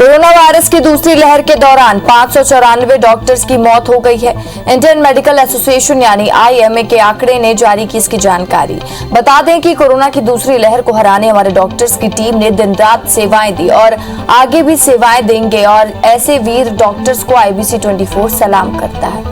Corona virus की दूसरी लहर के दौरान 594 डॉक्टर्स की मौत हो गई है। इंडियन मेडिकल एसोसिएशन यानी आईएमए के आंकड़े ने जारी की इसकी जानकारी। बता दें कि कोरोना की दूसरी लहर को हराने हमारे डॉक्टर्स की टीम ने दिन रात सेवाएं दी और आगे भी सेवाएं देंगे और ऐसे वीर डॉक्टर्स को IBC 24 सलाम करता है।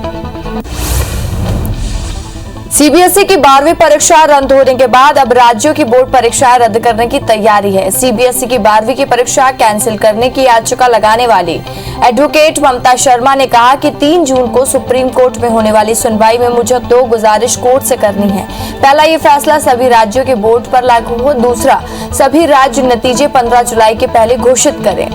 सीबीएसई की 12वीं परीक्षा रद्द होने के बाद अब राज्यों की बोर्ड परीक्षाएं रद्द करने की तैयारी है। सीबीएसई की 12वीं की परीक्षा कैंसिल करने की याचिका लगाने वाली एडवोकेट ममता शर्मा ने कहा कि 3 जून को सुप्रीम कोर्ट में होने वाली सुनवाई में मुझे 2 गुजारिश कोर्ट से करनी है। पहला, ये फैसला सभी राज्यों के बोर्ड पर लागू हो। दूसरा, सभी राज्य नतीजे 15 जुलाई के पहले घोषित करें।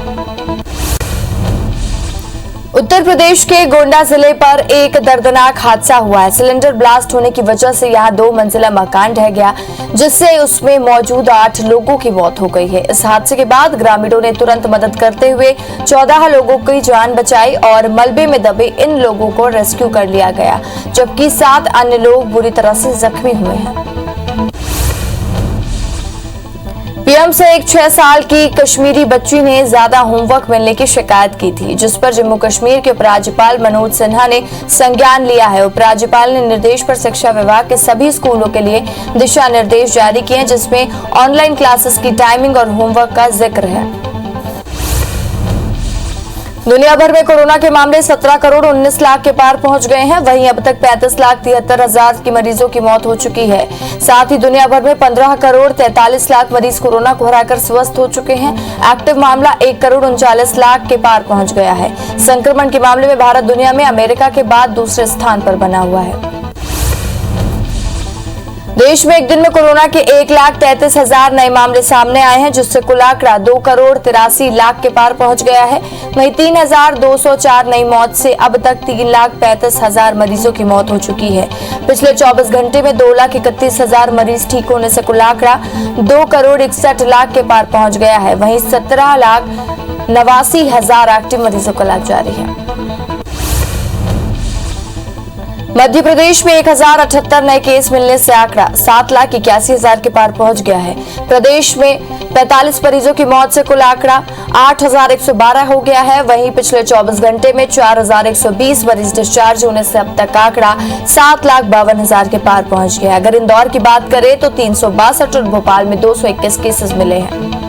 उत्तर प्रदेश के गोंडा जिले पर एक दर्दनाक हादसा हुआ है। सिलेंडर ब्लास्ट होने की वजह से यहां 2 मंजिला मकान ढह गया, जिससे उसमें मौजूद 8 लोगों की मौत हो गई है। इस हादसे के बाद ग्रामीणों ने तुरंत मदद करते हुए 14 लोगों की जान बचाई और मलबे में दबे इन लोगों को रेस्क्यू कर लिया गया, जबकि 7 अन्य लोग बुरी तरह से जख्मी हुए हैं। पीएम से एक 6 साल की कश्मीरी बच्ची ने ज्यादा होमवर्क मिलने की शिकायत की थी, जिस पर जम्मू कश्मीर के उपराज्यपाल मनोज सिन्हा ने संज्ञान लिया है। उपराज्यपाल ने निर्देश पर शिक्षा विभाग के सभी स्कूलों के लिए दिशा निर्देश जारी किए हैं, जिसमें ऑनलाइन क्लासेस की टाइमिंग और होमवर्क का जिक्र है। दुनिया भर में कोरोना के मामले 17 करोड़ 19 लाख के पार पहुंच गए हैं। वहीं अब तक 35,73,000 की मरीजों की मौत हो चुकी है। साथ ही दुनिया भर में 15 करोड़ 43 लाख मरीज कोरोना को हराकर स्वस्थ हो चुके हैं। एक्टिव मामला 1 करोड़ 39 लाख के पार पहुंच गया है। संक्रमण के मामले में भारत दुनिया में अमेरिका के बाद दूसरे स्थान पर बना हुआ है। देश में एक दिन में कोरोना के 1,33,000 नए मामले सामने आए हैं, जिससे कुल आंकड़ा 2 करोड़ 83 लाख के पार पहुंच गया है। वहीं 3,204 नई मौत से अब तक 3,35,000 मरीजों की मौत हो चुकी है। पिछले 24 घंटे में 2,31,000 मरीज ठीक होने से कुल आंकड़ा 2 करोड़ 61 लाख के पार पहुंच गया है। वहीं 17,89,000 एक्टिव मरीजों का इलाज जारी है। मध्य प्रदेश में 1,078 नए केस मिलने से आंकड़ा 7,81,000 के पार पहुंच गया है। प्रदेश में 45 मरीजों की मौत से कुल आंकड़ा 8,112 हो गया है। वहीं पिछले 24 घंटे में 4,120 मरीज डिस्चार्ज होने से अब तक आंकड़ा 7,52,000 के पार पहुंच गया है। अगर इंदौर की बात करें तो 362 और भोपाल में 221 केसेस मिले हैं।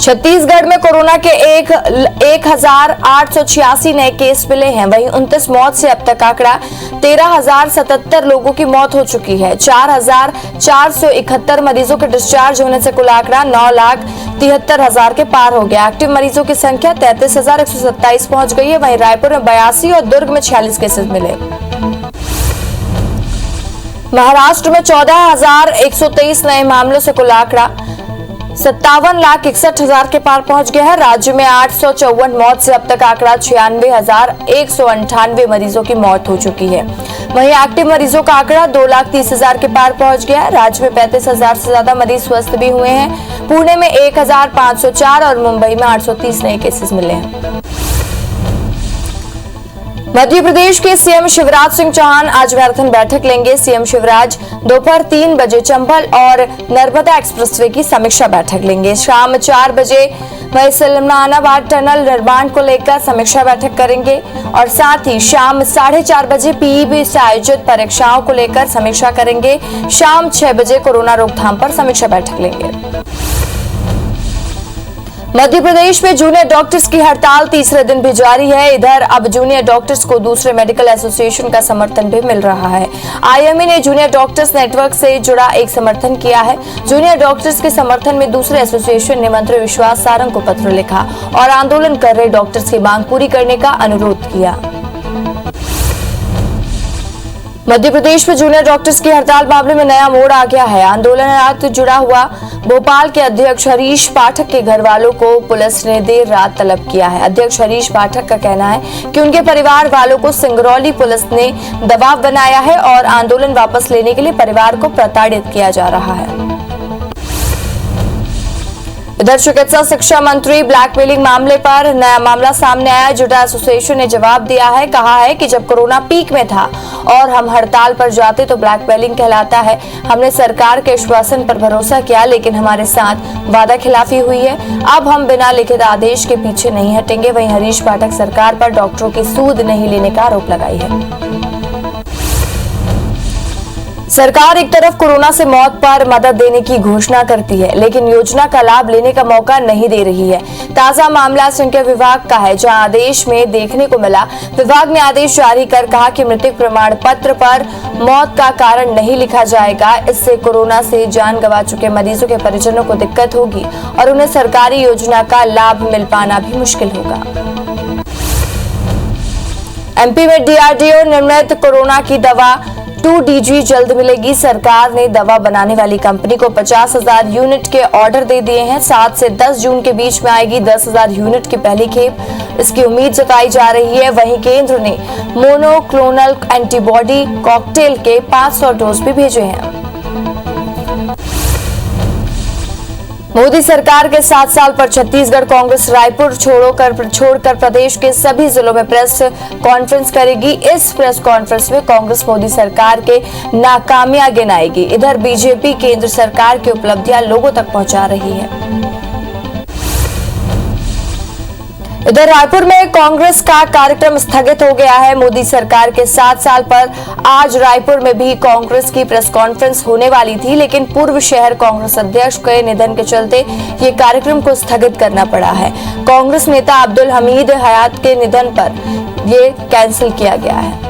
छत्तीसगढ़ में कोरोना के 1,886 नए केस मिले हैं। वहीं 29 मौत से अब तक आंकड़ा 13,077 लोगों की मौत हो चुकी है। 4,471 मरीजों के डिस्चार्ज होने से कुल आंकड़ा 9,73,000 के पार हो गया। एक्टिव मरीजों की संख्या 33,127 पहुंच गई है। वहीं रायपुर में 82 और दुर्ग में 46 केसेस मिले। महाराष्ट्र में 14,123 नए मामलों से कुल आंकड़ा 57,61,000 के पार पहुंच गया है। राज्य में 854 मौत से अब तक आंकड़ा 96,198 मरीजों की मौत हो चुकी है। वहीं एक्टिव मरीजों का आंकड़ा 2,30,000 के पार पहुंच गया है। राज्य में 35,000 से ज्यादा मरीज स्वस्थ भी हुए हैं। पुणे में 1,504 और मुंबई में 830 नए केसेस मिले हैं। मध्य प्रदेश के सीएम शिवराज सिंह चौहान आज मैराथन बैठक लेंगे। सीएम शिवराज दोपहर 3 बजे चंबल और नर्मदा एक्सप्रेसवे की समीक्षा बैठक लेंगे। शाम 4 बजे वह सलमानाबाद टनल निर्माण को लेकर समीक्षा बैठक करेंगे और साथ ही शाम 4:30 बजे पीईबी से आयोजित परीक्षाओं को लेकर समीक्षा करेंगे। शाम 6 बजे कोरोना रोकथाम पर समीक्षा बैठक लेंगे। मध्य प्रदेश में जूनियर डॉक्टर्स की हड़ताल तीसरे दिन भी जारी है। इधर अब जूनियर डॉक्टर्स को दूसरे मेडिकल एसोसिएशन का समर्थन भी मिल रहा है। आईएमए ने जूनियर डॉक्टर्स नेटवर्क से जुड़ा एक समर्थन किया है। जूनियर डॉक्टर्स के समर्थन में दूसरे एसोसिएशन ने मंत्री विश्वास सारंग को पत्र लिखा और आंदोलन कर रहे डॉक्टर्स की मांग पूरी करने का अनुरोध किया। मध्य प्रदेश में जूनियर डॉक्टर्स की हड़ताल मामले में नया मोड़ आ गया है। आंदोलन जुड़ा हुआ भोपाल के अध्यक्ष हरीश पाठक के घर वालों को पुलिस ने देर रात तलब किया है। अध्यक्ष हरीश पाठक का कहना है कि उनके परिवार वालों को सिंगरौली पुलिस ने दबाव बनाया है और आंदोलन वापस लेने के लिए परिवार को प्रताड़ित किया जा रहा है। इधर चिकित्सा शिक्षा मंत्री ब्लैकमेलिंग मामले पर नया मामला सामने आया। जुडा एसोसिएशन ने जवाब दिया है, कहा है कि जब कोरोना पीक में था और हम हड़ताल पर जाते तो ब्लैकमेलिंग कहलाता है। हमने सरकार के आश्वासन पर भरोसा किया, लेकिन हमारे साथ वादा खिलाफी हुई है। अब हम बिना लिखित आदेश के पीछे नहीं हटेंगे। वहीं हरीश पाठक सरकार पर डॉक्टरों की सूद नहीं लेने का आरोप लगाई है। सरकार एक तरफ कोरोना से मौत पर मदद देने की घोषणा करती है, लेकिन योजना का लाभ लेने का मौका नहीं दे रही है। ताजा मामला संख्या विभाग का है, जहां आदेश में देखने को मिला। विभाग ने आदेश जारी कर कहा कि मृत्यु प्रमाण पत्र पर मौत का कारण नहीं लिखा जाएगा। इससे कोरोना से जान गंवा चुके मरीजों के परिजनों को दिक्कत होगी और उन्हें सरकारी योजना का लाभ मिल पाना भी मुश्किल होगा। एमपी में डीआरडीओ निर्मित कोरोना की दवा 2DG जल्द मिलेगी। सरकार ने दवा बनाने वाली कंपनी को 50,000 यूनिट के ऑर्डर दे दिए हैं। 7 से 10 जून के बीच में आएगी 10,000 यूनिट की पहली खेप, इसकी उम्मीद जताई जा रही है। वहीं केंद्र ने मोनोक्लोनल एंटीबॉडी कॉकटेल के 500 डोज भी भेजे हैं। मोदी सरकार के 7 साल पर छत्तीसगढ़ कांग्रेस रायपुर छोड़कर प्रदेश के सभी जिलों में प्रेस कॉन्फ्रेंस करेगी। इस प्रेस कॉन्फ्रेंस में कांग्रेस मोदी सरकार के नाकामियां गिनाएगी। इधर बीजेपी केंद्र सरकार की उपलब्धियां लोगों तक पहुंचा रही है। इधर रायपुर में कांग्रेस का कार्यक्रम स्थगित हो गया है। मोदी सरकार के 7 साल पर आज रायपुर में भी कांग्रेस की प्रेस कॉन्फ्रेंस होने वाली थी, लेकिन पूर्व शहर कांग्रेस अध्यक्ष के निधन के चलते ये कार्यक्रम को स्थगित करना पड़ा है। कांग्रेस नेता अब्दुल हमीद हयात के निधन पर ये कैंसिल किया गया है।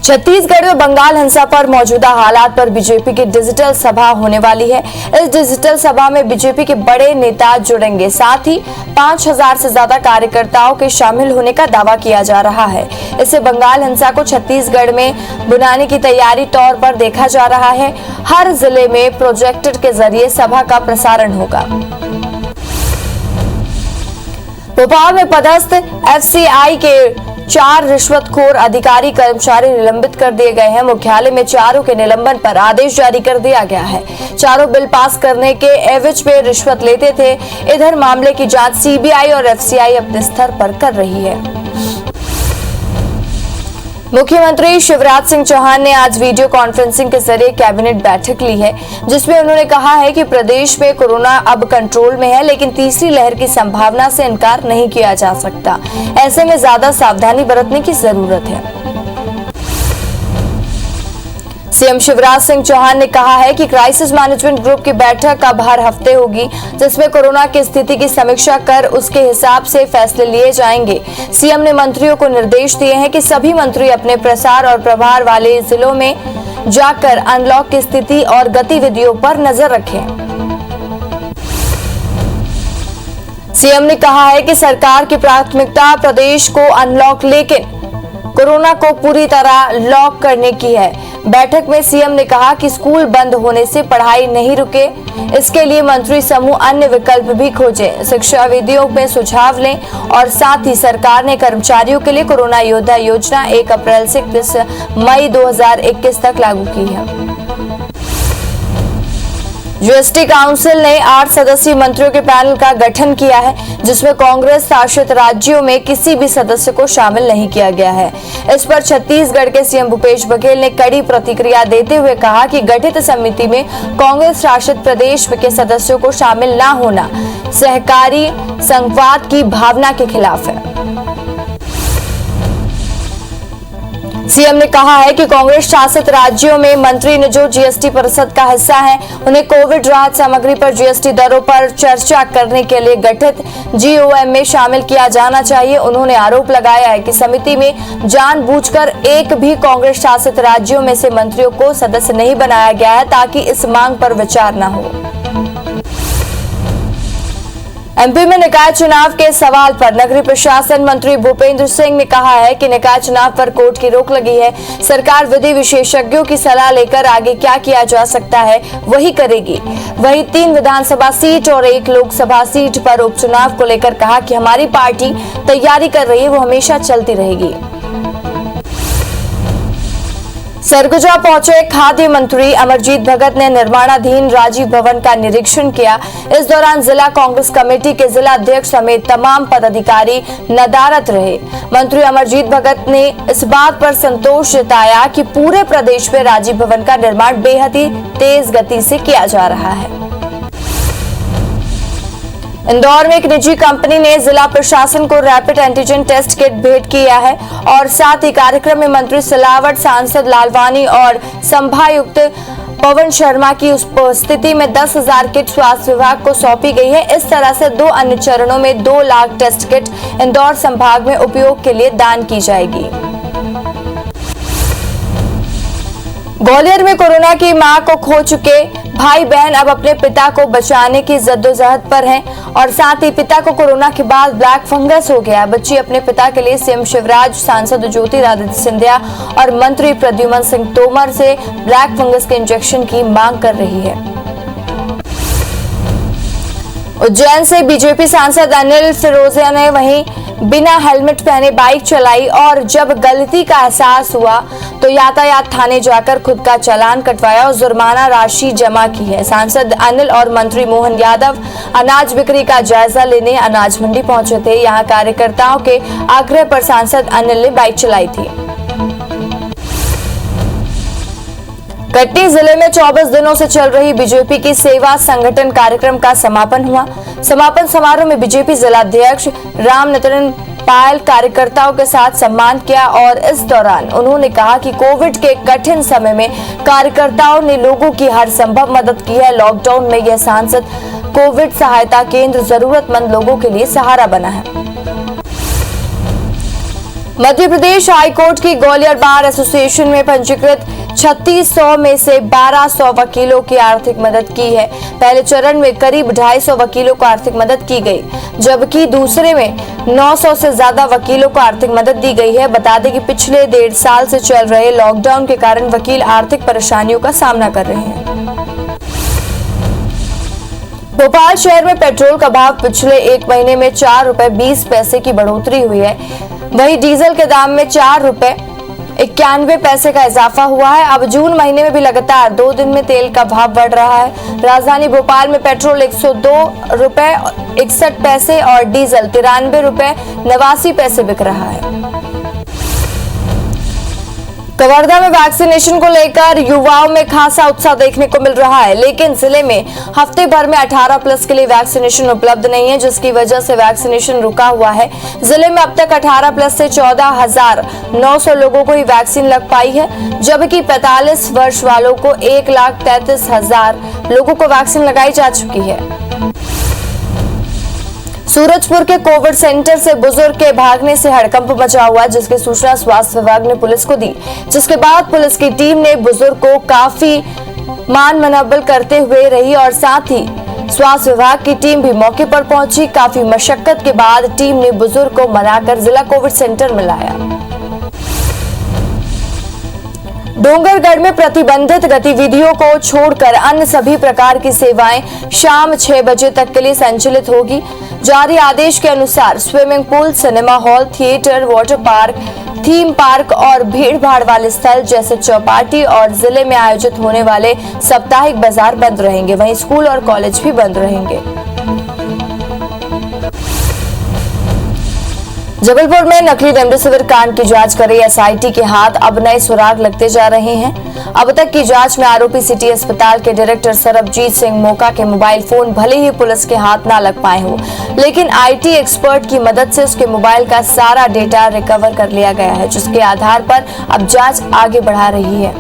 छत्तीसगढ़ में बंगाल हिंसा पर मौजूदा हालात पर बीजेपी की डिजिटल सभा होने वाली है। इस डिजिटल सभा में बीजेपी के बड़े नेता जुड़ेंगे, साथ ही 5,000 से ज्यादा कार्यकर्ताओं के शामिल होने का दावा किया जा रहा है। इससे बंगाल हिंसा को छत्तीसगढ़ में बुनाने की तैयारी तौर पर देखा जा रहा है। हर जिले में प्रोजेक्टर के जरिए सभा का प्रसारण होगा। भोपाल में पदस्थ एफसीआई के 4 रिश्वतखोर अधिकारी कर्मचारी निलंबित कर दिए गए हैं। मुख्यालय में चारों के निलंबन पर आदेश जारी कर दिया गया है। चारों बिल पास करने के एवज में रिश्वत लेते थे। इधर मामले की जांच सीबीआई और एफसीआई अपने स्तर पर कर रही है। मुख्यमंत्री शिवराज सिंह चौहान ने आज वीडियो कॉन्फ्रेंसिंग के जरिए कैबिनेट बैठक ली है, जिसमें उन्होंने कहा है कि प्रदेश में कोरोना अब कंट्रोल में है, लेकिन तीसरी लहर की संभावना से इनकार नहीं किया जा सकता। ऐसे में ज्यादा सावधानी बरतने की जरूरत है। सीएम शिवराज सिंह चौहान ने कहा है कि क्राइसिस मैनेजमेंट ग्रुप की बैठक अब हर हफ्ते होगी, जिसमें कोरोना की स्थिति की समीक्षा कर उसके हिसाब से फैसले लिए जाएंगे। सीएम ने मंत्रियों को निर्देश दिए हैं कि सभी मंत्री अपने प्रसार और प्रभार वाले जिलों में जाकर अनलॉक की स्थिति और गतिविधियों पर नजर रखें। सीएम ने कहा है कि सरकार की प्राथमिकता प्रदेश को अनलॉक, लेकिन कोरोना को पूरी तरह लॉक करने की है। बैठक में सीएम ने कहा कि स्कूल बंद होने से पढ़ाई नहीं रुके, इसके लिए मंत्री समूह अन्य विकल्प भी खोजें, शिक्षाविदों में सुझाव लें और साथ ही सरकार ने कर्मचारियों के लिए कोरोना योद्धा योजना 1 अप्रैल से 31 मई 2021 तक लागू की है। जीएसटी काउंसिल ने 8 सदस्यीय मंत्रियों के पैनल का गठन किया है, जिसमें कांग्रेस शासित राज्यों में किसी भी सदस्य को शामिल नहीं किया गया है। इस पर छत्तीसगढ़ के सीएम भूपेश बघेल ने कड़ी प्रतिक्रिया देते हुए कहा कि गठित समिति में कांग्रेस शासित प्रदेश के सदस्यों को शामिल न होना सहकारी संघवाद की भावना के खिलाफ है। सीएम ने कहा है कि कांग्रेस शासित राज्यों में मंत्री ने जो जीएसटी परिषद का हिस्सा है, उन्हें कोविड राहत सामग्री पर जीएसटी दरों पर चर्चा करने के लिए गठित जीओएम में शामिल किया जाना चाहिए। उन्होंने आरोप लगाया है कि समिति में जानबूझकर एक भी कांग्रेस शासित राज्यों में से मंत्रियों को सदस्य नहीं बनाया गया है, ताकि इस मांग पर विचार न हो। एमपी में निकाय चुनाव के सवाल पर नगरीय प्रशासन मंत्री भूपेंद्र सिंह ने कहा है कि निकाय चुनाव पर कोर्ट की रोक लगी है। सरकार विधि विशेषज्ञों की सलाह लेकर आगे क्या किया जा सकता है वही करेगी। वहीं 3 विधानसभा सीट और 1 लोकसभा सीट पर उपचुनाव को लेकर कहा कि हमारी पार्टी तैयारी कर रही है, वो हमेशा चलती रहेगी। सरगुजा पहुंचे खाद्य मंत्री अमरजीत भगत ने निर्माणाधीन राजीव भवन का निरीक्षण किया। इस दौरान जिला कांग्रेस कमेटी के जिला अध्यक्ष समेत तमाम पदाधिकारी नदारद रहे। मंत्री अमरजीत भगत ने इस बात पर संतोष जताया कि पूरे प्रदेश में राजीव भवन का निर्माण बेहद ही तेज गति से किया जा रहा है। इंदौर में एक निजी कंपनी ने जिला प्रशासन को रैपिड एंटीजन टेस्ट किट भेंट किया है और साथ ही कार्यक्रम में मंत्री सिलावट, सांसद लालवानी और संभायुक्त पवन शर्मा की उपस्थिति में 10,000 किट स्वास्थ्य विभाग को सौंपी गई है। इस तरह से 2 अन्य चरणों में 2 लाख टेस्ट किट इंदौर संभाग में उपयोग के लिए दान की जाएगी। ग्वालियर में कोरोना की मां को खो चुके भाई बहन अब अपने पिता को बचाने की जद्दोजहद पर हैं और साथ ही पिता को कोरोना के बाद ब्लैक फंगस हो गया। बच्ची अपने पिता के लिए सीएम शिवराज, सांसद ज्योतिरादित्य सिंधिया और मंत्री प्रद्युमन सिंह तोमर से ब्लैक फंगस के इंजेक्शन की मांग कर रही है। उज्जैन से बीजेपी सांसद अनिल फिरोजिया ने वहीं बिना हेलमेट पहने बाइक चलाई और जब गलती का एहसास हुआ तो यातायात थाने जाकर खुद का चालान कटवाया और जुर्माना राशि जमा की है। सांसद अनिल और मंत्री मोहन यादव अनाज बिक्री का जायजा लेने अनाज मंडी पहुंचे थे। यहां कार्यकर्ताओं के आग्रह पर सांसद अनिल ने बाइक चलाई थी। कटनी जिले में 24 दिनों से चल रही बीजेपी की सेवा संगठन कार्यक्रम का समापन हुआ। समापन समारोह में बीजेपी जिलाध्यक्ष रामनितिन पायल कार्यकर्ताओं के साथ सम्मान किया और इस दौरान उन्होंने कहा कि कोविड के कठिन समय में कार्यकर्ताओं ने लोगों की हर संभव मदद की है। लॉकडाउन में यह सांसद कोविड सहायता केंद्र जरूरतमंद लोगों के लिए सहारा बना है। मध्य प्रदेश हाईकोर्ट की ग्वालियर बार एसोसिएशन में पंजीकृत 3600 में से 1200 वकीलों की आर्थिक मदद की है। पहले चरण में करीब 250 वकीलों को आर्थिक मदद की गई, जबकि दूसरे में 900 से ज्यादा वकीलों को आर्थिक मदद दी गई है। बता दें कि पिछले 1.5 साल से चल रहे लॉकडाउन के कारण वकील आर्थिक परेशानियों का सामना कर रहे हैं। भोपाल शहर में पेट्रोल का भाव पिछले 1 महीने में 4 रुपए 20 पैसे की बढ़ोतरी हुई है। वहीं डीजल के दाम में 4 रुपए 91 पैसे का इजाफा हुआ है। अब जून महीने में भी लगातार 2 दिन में तेल का भाव बढ़ रहा है। राजधानी भोपाल में पेट्रोल 102 रुपए 61 पैसे और डीजल 93 रुपए 89 पैसे बिक रहा है। कवर्धा में वैक्सीनेशन को लेकर युवाओं में खासा उत्साह देखने को मिल रहा है, लेकिन जिले में हफ्ते भर में 18+ के लिए वैक्सीनेशन उपलब्ध नहीं है, जिसकी वजह से वैक्सीनेशन रुका हुआ है। जिले में अब तक 18+ से 14,900 लोगों को ही वैक्सीन लग पाई है, जबकि 45 वर्ष वालों को 1,33,000 लोगों को वैक्सीन लगाई जा चुकी है। सूरजपुर के कोविड सेंटर से बुजुर्ग के भागने से हड़कंप मचा हुआ, जिसकी सूचना स्वास्थ्य विभाग ने पुलिस को दी, जिसके बाद पुलिस की टीम ने बुजुर्ग को काफी मान मनबल करते हुए रही और साथ ही स्वास्थ्य विभाग की टीम भी मौके पर पहुंची। काफी मशक्कत के बाद टीम ने बुजुर्ग को मनाकर जिला कोविड सेंटर में लाया। डोंगरगढ़ में प्रतिबंधित गतिविधियों को छोड़कर अन्य सभी प्रकार की सेवाएं शाम 6 बजे तक के लिए संचालित होगी। जारी आदेश के अनुसार swimming pool, cinema hall, theatre, water park, theme park और भीड़ भाड़ वाले स्थल जैसे चौपाटी और जिले में आयोजित होने वाले साप्ताहिक बाजार बंद रहेंगे। वहीं स्कूल और कॉलेज भी बंद रहेंगे। जबलपुर में नकली रेमडेसिविर कांड की जांच कर रही एसआईटी के हाथ अब नए सुराग लगते जा रहे हैं। अब तक की जांच में आरोपी सिटी अस्पताल के डायरेक्टर सरबजीत सिंह मोका के मोबाइल फोन भले ही पुलिस के हाथ ना लग पाए हो, लेकिन आईटी एक्सपर्ट की मदद से उसके मोबाइल का सारा डेटा रिकवर कर लिया गया है, जिसके आधार पर अब जांच आगे बढ़ा रही है।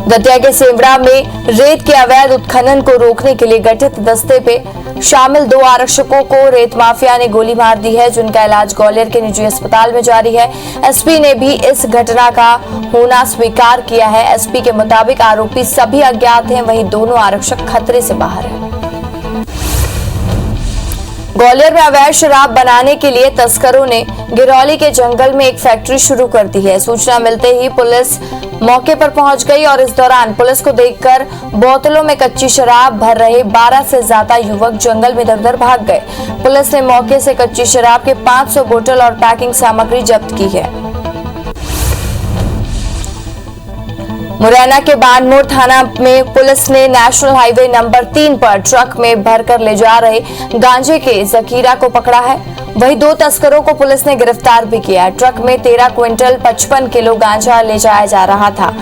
दतिया के सेमड़ा में रेत के अवैध उत्खनन को रोकने के लिए गठित दस्ते पे शामिल 2 आरक्षकों को रेत माफिया ने गोली मार दी है, जिनका इलाज ग्वालियर के निजी अस्पताल में जारी है। एसपी ने भी इस घटना का होना स्वीकार किया है। एसपी के मुताबिक आरोपी सभी अज्ञात हैं, वहीं दोनों आरक्षक खतरे से बाहर हैं। ग्वालियर में अवैध शराब बनाने के लिए तस्करों ने गिरौली के जंगल में एक फैक्ट्री शुरू कर दी है। सूचना मिलते ही पुलिस मौके पर पहुंच गई और इस दौरान पुलिस को देखकर बोतलों में कच्ची शराब भर रहे 12 से ज्यादा युवक जंगल में इधर-उधर भाग गए। पुलिस ने मौके से कच्ची शराब के 500 बोतल और पैकिंग सामग्री जब्त की है। मुरैना के बानमोर थाना में पुलिस ने नेशनल हाईवे नंबर 3 पर ट्रक में भरकर ले जा रहे गांजे के जखीरा को पकड़ा है। वहीं 2 तस्करों को पुलिस ने गिरफ्तार भी किया है। ट्रक में 13 क्विंटल 55 किलो गांजा ले जाया जा रहा था,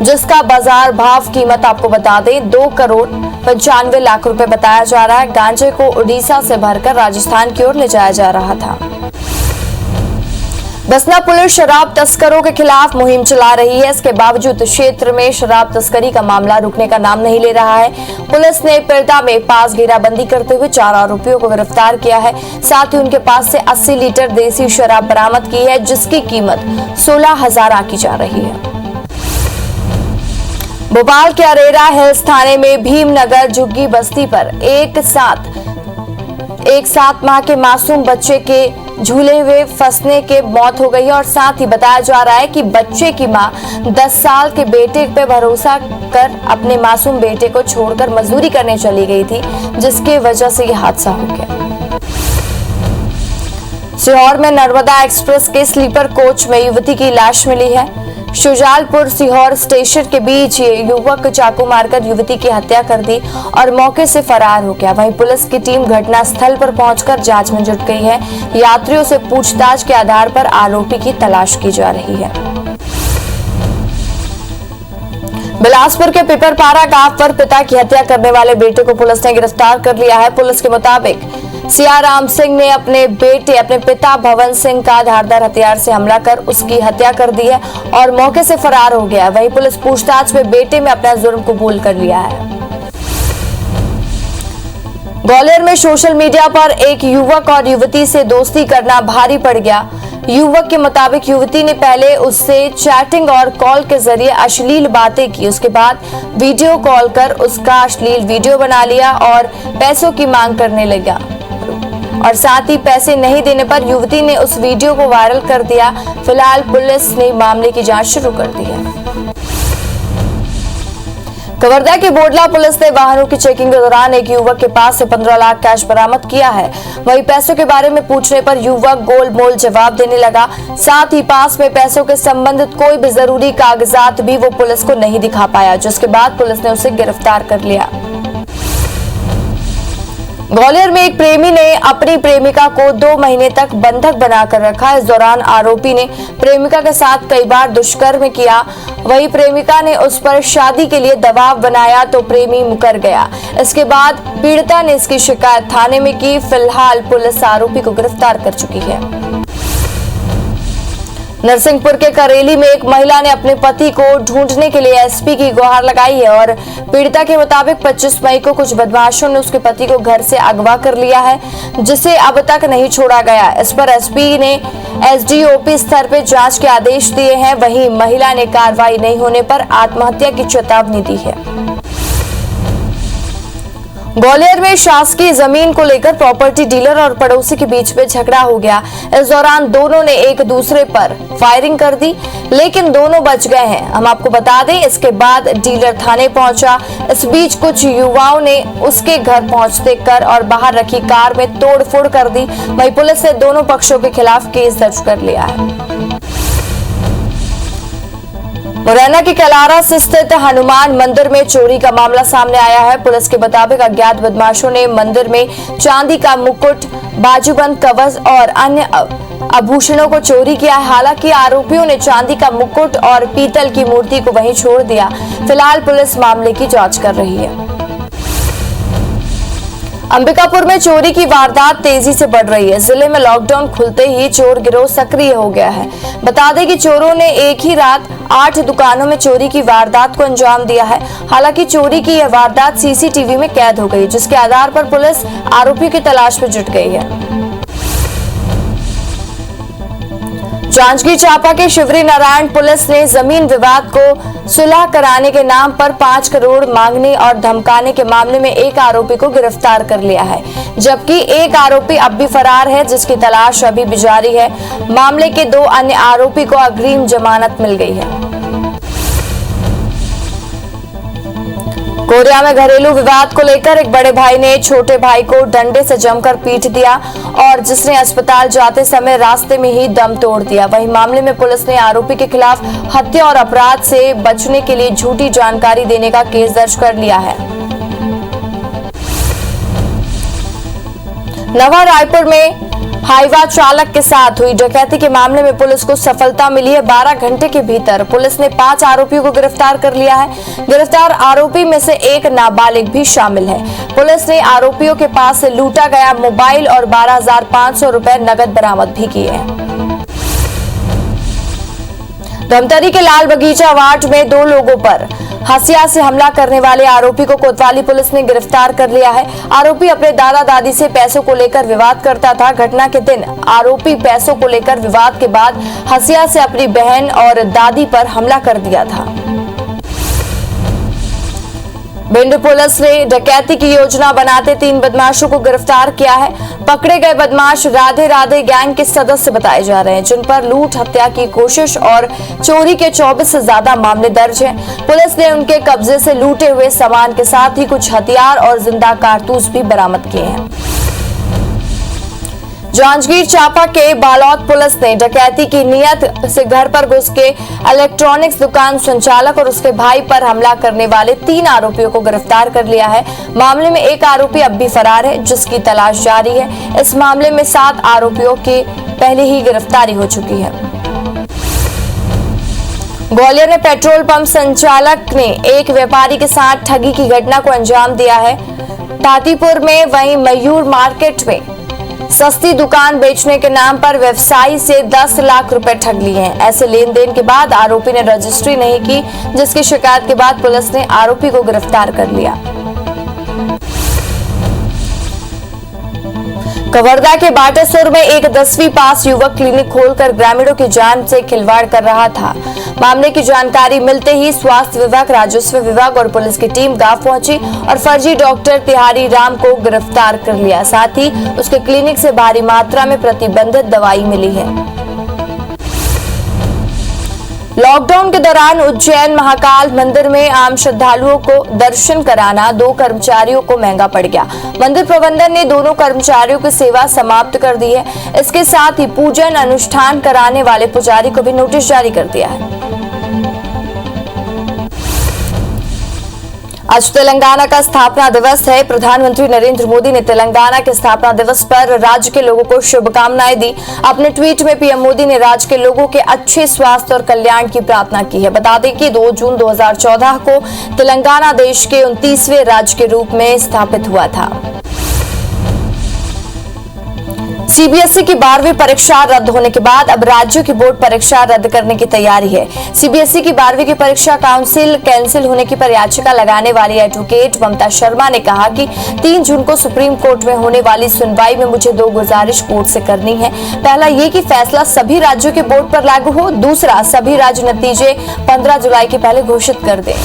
जिसका बाजार भाव कीमत आपको बता दें 2 करोड़ 95 लाख रुपए बताया जा रहा है। गांजे को उड़ीसा से भरकर राजस्थान की ओर ले जाया जा रहा था। बसना पुलिस शराब तस्करों के खिलाफ मुहिम चला रही है। इसके बावजूद क्षेत्र में शराब तस्करी का मामला रुकने का नाम नहीं ले रहा है। पुलिस ने पिरता में पास घेराबंदी करते हुए 4 आरोपियों को गिरफ्तार किया है। साथ ही उनके पास से 80 लीटर देसी शराब बरामद की है, जिसकी कीमत 16,000 आंकी जा रही है। भोपाल के अरेरा हिल्स थाने में भीमनगर झुग्गी बस्ती पर एक 7 माह के मासूम बच्चे के झूले हुए फंसने के मौत हो गई है और साथ ही बताया जा रहा है कि बच्चे की मां 10 साल के बेटे पे भरोसा कर अपने मासूम बेटे को छोड़कर मजदूरी करने चली गई थी, जिसकी वजह से यह हादसा हो गया। सीहोर में नर्मदा एक्सप्रेस के स्लीपर कोच में युवती की लाश मिली है। शुजालपुर सीहोर स्टेशन के बीच युवक चाकू मारकर युवती की हत्या कर दी और मौके से फरार हो गया। वहीं पुलिस की टीम घटना स्थल पर पहुंचकर जांच में जुट गई है। यात्रियों से पूछताछ के आधार पर आरोपी की तलाश की जा रही है। बिलासपुर के पिपरपारा गांव पर पिता की हत्या करने वाले बेटे को पुलिस ने गिरफ्तार कर लिया है। पुलिस के मुताबिक सियाराम सिंह ने अपने पिता भवन सिंह का धारदार हथियार से हमला कर उसकी हत्या कर दी है और मौके से फरार हो गया। वहीं पुलिस पूछताछ में बेटे में अपना जुर्म कबूल कर लिया है। ग्वालियर में सोशल मीडिया पर एक युवक और युवती से दोस्ती करना भारी पड़ गया। युवक के मुताबिक युवती ने पहले उससे चैटिंग और कॉल के जरिए अश्लील बातें की। उसके बाद वीडियो कॉल कर उसका अश्लील वीडियो बना लिया और पैसों की मांग करने लगा और साथ ही पैसे नहीं देने पर युवती ने उस वीडियो को वायरल कर दिया। फिलहाल पुलिस ने मामले की जांच शुरू कर दी है। कवर्धा के बोडला पुलिस ने वाहनों की चेकिंग के दौरान एक युवक के पास से 15 लाख कैश बरामद किया है। वहीं पैसों के बारे में पूछने पर युवक गोलमोल जवाब देने लगा। साथ ही पास में पैसों के संबंधित कोई भी जरूरी कागजात भी वो पुलिस को नहीं दिखा पाया, जिसके बाद पुलिस ने उसे गिरफ्तार कर लिया। ग्वालियर में एक प्रेमी ने अपनी प्रेमिका को 2 महीने तक बंधक बनाकर रखा। इस दौरान आरोपी ने प्रेमिका के साथ कई बार दुष्कर्म किया। वहीं प्रेमिका ने उस पर शादी के लिए दबाव बनाया तो प्रेमी मुकर गया। इसके बाद पीड़िता ने इसकी शिकायत थाने में की। फिलहाल पुलिस आरोपी को गिरफ्तार कर चुकी है। नरसिंहपुर के करेली में एक महिला ने अपने पति को ढूंढने के लिए एसपी की गुहार लगाई है और पीड़िता के मुताबिक 25 मई को कुछ बदमाशों ने उसके पति को घर से अगवा कर लिया है, जिसे अब तक नहीं छोड़ा गया। इस पर एसपी ने एसडीओपी स्तर पर जांच के आदेश दिए हैं। वहीं महिला ने कार्रवाई नहीं होने पर आत्महत्या की चेतावनी दी है। ग्वालियर में शासकीय जमीन को लेकर प्रॉपर्टी डीलर और पड़ोसी के बीच में झगड़ा हो गया। इस दौरान दोनों ने एक दूसरे पर फायरिंग कर दी, लेकिन दोनों बच गए हैं। हम आपको बता दें, इसके बाद डीलर थाने पहुंचा। इस बीच कुछ युवाओं ने उसके घर पहुंचते कर और बाहर रखी कार में तोड़फोड़ कर दी। वहीं पुलिस ने दोनों पक्षों के खिलाफ केस दर्ज कर लिया है। मुरैना के कलारा से स्थित हनुमान मंदिर में चोरी का मामला सामने आया है। पुलिस के मुताबिक अज्ञात बदमाशों ने मंदिर में चांदी का मुकुट, बाजूबंद कवच और अन्य आभूषणों को चोरी किया है। हालांकि आरोपियों ने चांदी का मुकुट और पीतल की मूर्ति को वहीं छोड़ दिया। फिलहाल पुलिस मामले की जांच कर रही है। अंबिकापुर में चोरी की वारदात तेजी से बढ़ रही है। जिले में लॉकडाउन खुलते ही चोर गिरोह सक्रिय हो गया है। बता दें कि चोरों ने एक ही रात 8 दुकानों में चोरी की वारदात को अंजाम दिया है। हालांकि चोरी की यह वारदात सीसीटीवी में कैद हो गई, जिसके आधार पर पुलिस आरोपियों की तलाश में जुट गई है। जांजगीर चांपा के शिवरी नारायण पुलिस ने जमीन विवाद को सुलह कराने के नाम पर 5 करोड़ मांगने और धमकाने के मामले में एक आरोपी को गिरफ्तार कर लिया है, जबकि एक आरोपी अब भी फरार है, जिसकी तलाश अभी भी जारी है। मामले के 2 अन्य आरोपी को अग्रिम जमानत मिल गई है। कोरिया में घरेलू विवाद को लेकर एक बड़े भाई ने छोटे भाई को डंडे से जमकर पीट दिया और जिसने अस्पताल जाते समय रास्ते में ही दम तोड़ दिया। वहीं मामले में पुलिस ने आरोपी के खिलाफ हत्या और अपराध से बचने के लिए झूठी जानकारी देने का केस दर्ज कर लिया है। नवा रायपुर में हाईवा चालक के साथ हुई डकैती के मामले में पुलिस को सफलता मिली है। 12 घंटे के भीतर पुलिस ने 5 आरोपियों को गिरफ्तार कर लिया है। गिरफ्तार आरोपी में से एक नाबालिग भी शामिल है। पुलिस ने आरोपियों के पास से लूटा गया मोबाइल और 12,500 रुपए नकद बरामद भी किए हैं। धमतरी के लाल बगीचा वार्ड में 2 लोगों पर हथियार से हमला करने वाले आरोपी को कोतवाली पुलिस ने गिरफ्तार कर लिया है। आरोपी अपने दादा दादी से पैसों को लेकर विवाद करता था। घटना के दिन आरोपी पैसों को लेकर विवाद के बाद हथियार से अपनी बहन और दादी पर हमला कर दिया था। भिंड पुलिस ने डकैती की योजना बनाते 3 बदमाशों को गिरफ्तार किया है। पकड़े गए बदमाश राधे राधे गैंग के सदस्य बताए जा रहे हैं, जिन पर लूट, हत्या की कोशिश और चोरी के 24 से ज्यादा मामले दर्ज हैं। पुलिस ने उनके कब्जे से लूटे हुए सामान के साथ ही कुछ हथियार और जिंदा कारतूस भी बरामद किए हैं। जांजगीर चांपा के बालौद पुलिस ने डकैती की नीयत से घर पर घुस के इलेक्ट्रॉनिक्स दुकान संचालक और उसके भाई पर हमला करने वाले 3 आरोपियों को गिरफ्तार कर लिया है। मामले में एक आरोपी अब भी फरार है, जिसकी तलाश जारी है। इस मामले में 7 आरोपियों की पहले ही गिरफ्तारी हो चुकी है। ग्वालियर में पेट्रोल पंप संचालक ने एक व्यापारी के साथ ठगी की घटना को अंजाम दिया है। तातीपुर में वहीं मयूर मार्केट में सस्ती दुकान बेचने के नाम पर व्यवसायी से 10 लाख रुपए ठग लिए हैं। ऐसे लेन देन के बाद आरोपी ने रजिस्ट्री नहीं की, जिसकी शिकायत के बाद पुलिस ने आरोपी को गिरफ्तार कर लिया। कवर्धा के बाटेश्वर में एक 10वीं पास युवक क्लिनिक खोलकर ग्रामीणों की जान से खिलवाड़ कर रहा था। मामले की जानकारी मिलते ही स्वास्थ्य विभाग, राजस्व विभाग और पुलिस की टीम गांव पहुंची और फर्जी डॉक्टर तिहारी राम को गिरफ्तार कर लिया। साथ ही उसके क्लिनिक से भारी मात्रा में प्रतिबंधित दवाई मिली है। लॉकडाउन के दौरान उज्जैन महाकाल मंदिर में आम श्रद्धालुओं को दर्शन कराना 2 कर्मचारियों को महंगा पड़ गया। मंदिर प्रबंधन ने दोनों कर्मचारियों की सेवा समाप्त कर दी है। इसके साथ ही पूजन अनुष्ठान कराने वाले पुजारी को भी नोटिस जारी कर दिया है। आज तेलंगाना का स्थापना दिवस है। प्रधानमंत्री नरेंद्र मोदी ने तेलंगाना के स्थापना दिवस पर राज्य के लोगों को शुभकामनाएं दी। अपने ट्वीट में पीएम मोदी ने राज्य के लोगों के अच्छे स्वास्थ्य और कल्याण की प्रार्थना की है। बता दें कि 2 जून 2014 को तेलंगाना देश के 29वें राज्य के रूप में स्थापित हुआ था। सीबीएसई की 12वीं परीक्षा रद्द होने के बाद अब राज्यों की बोर्ड परीक्षा रद्द करने की तैयारी है। सीबीएसई की 12वीं की परीक्षा काउंसिल कैंसिल होने की पर याचिका लगाने वाली एडवोकेट ममता शर्मा ने कहा कि 3 जून को सुप्रीम कोर्ट में होने वाली सुनवाई में मुझे 2 गुजारिश कोर्ट से करनी है। पहला ये कि फैसला सभी राज्यों के बोर्ड पर लागू हो। दूसरा, सभी राज्य नतीजे 15 जुलाई के पहले घोषित कर दें।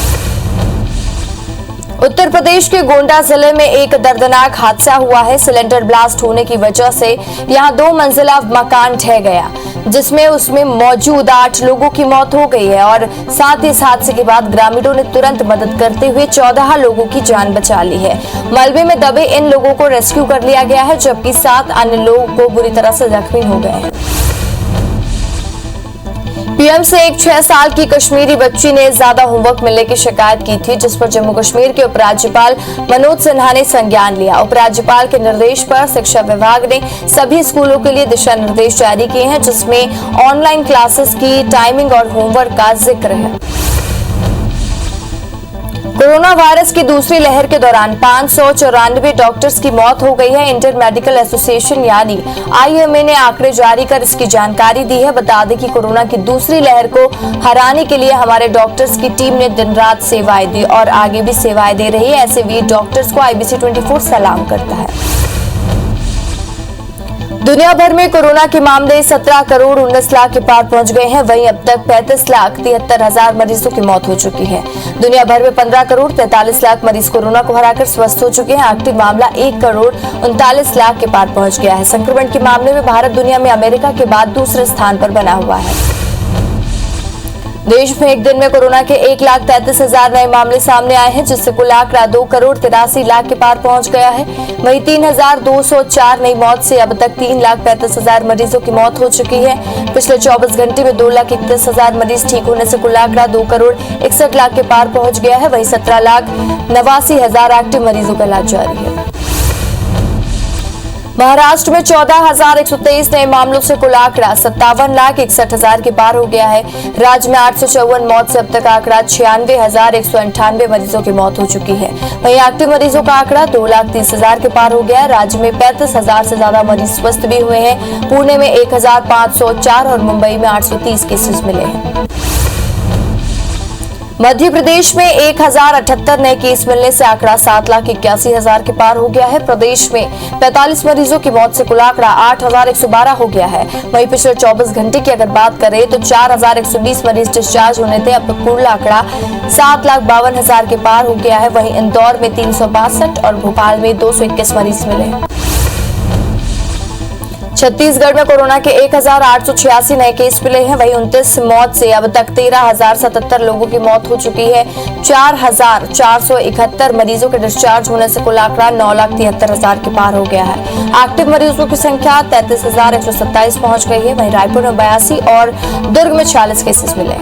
उत्तर प्रदेश के गोंडा जिले में एक दर्दनाक हादसा हुआ है। सिलेंडर ब्लास्ट होने की वजह से यहां 2 मंजिला मकान ढह गया, जिसमें उसमें मौजूद 8 लोगों की मौत हो गई है और साथ ही इस हादसे के बाद ग्रामीणों ने तुरंत मदद करते हुए 14 लोगों की जान बचा ली है। मलबे में दबे इन लोगों को रेस्क्यू कर लिया गया है, जबकि 7 अन्य लोग को बुरी तरह से जख्मी हो गए हैं। पीएम से एक 6 साल की कश्मीरी बच्ची ने ज्यादा होमवर्क मिलने की शिकायत की थी, जिस पर जम्मू कश्मीर के उपराज्यपाल मनोज सिन्हा ने संज्ञान लिया। उपराज्यपाल के निर्देश पर शिक्षा विभाग ने सभी स्कूलों के लिए दिशा निर्देश जारी किए हैं, जिसमें ऑनलाइन क्लासेस की टाइमिंग और होमवर्क का जिक्र है। कोरोना वायरस की दूसरी लहर के दौरान 594 डॉक्टर्स की मौत हो गई है। इंडियन मेडिकल एसोसिएशन यानी आईएमए ने आंकड़े जारी कर इसकी जानकारी दी है। बता दें कि कोरोना की दूसरी लहर को हराने के लिए हमारे डॉक्टर्स की टीम ने दिन रात सेवाएं दी और आगे भी सेवाएं दे रही है। ऐसे वीर डॉक्टर्स को IBC 24 सलाम करता है। दुनिया भर में कोरोना के मामले 17 करोड़ 19 लाख के पार पहुंच गए हैं। वहीं अब तक 35,73,000 मरीजों की मौत हो चुकी है। दुनिया भर में 15 करोड़ 43 लाख मरीज कोरोना को हराकर स्वस्थ हो चुके हैं। एक्टिव मामला 1 करोड़ 39 लाख के पार पहुंच गया है। संक्रमण के मामले में भारत दुनिया में अमेरिका के बाद दूसरे स्थान पर बना हुआ है। देश में एक दिन में कोरोना के 1,33,000 नए मामले सामने आए हैं, जिससे कुल आंकड़ा 2,83,00,000 के पार पहुंच गया है। वहीं 3,204 नई मौत से अब तक 3,35,000 मरीजों की मौत हो चुकी है। पिछले 24 घंटे में 2,31,000 मरीज ठीक होने से कुल आंकड़ा 2,61,00,000 के पार पहुंच गया है। वहीं 17,89,000 एक्टिव मरीजों का इलाज जारी है। महाराष्ट्र में 14,123 नए मामलों से कुल आंकड़ा 57,61,000 के पार हो गया है। राज्य में 854 मौत से अब तक आंकड़ा 96,198 मरीजों की मौत हो चुकी है। वहीं एक्टिव मरीजों का आंकड़ा 2,30,000 के पार हो गया है। राज्य में 35,000 से ज्यादा मरीज स्वस्थ भी हुए हैं। पुणे में 1,504 और मुंबई में 830 केसेस मिले हैं। मध्य प्रदेश में 1,078 नए केस मिलने से आंकड़ा 7,81,000 के पार हो गया है। प्रदेश में 45 मरीजों की मौत से कुल आंकड़ा 8,112 हो गया है। वहीं पिछले 24 घंटे की अगर बात करें तो 4,120 मरीज डिस्चार्ज होने थे। अब कुल आंकड़ा 7,52,000 के पार हो गया है। वहीं इंदौर में 362 और भोपाल में 221 मरीज मिले। छत्तीसगढ़ में कोरोना के 1,886 नए केस मिले हैं। वहीं 29 मौत से अब तक 13,077 लोगों की मौत हो चुकी है। 4,471 मरीजों के डिस्चार्ज होने से कुल आंकड़ा 9,73,000 के पार हो गया है। एक्टिव मरीजों की संख्या 33,127 पहुंच गई है। वहीं रायपुर में 82 और दुर्ग में 46 केसेस मिले।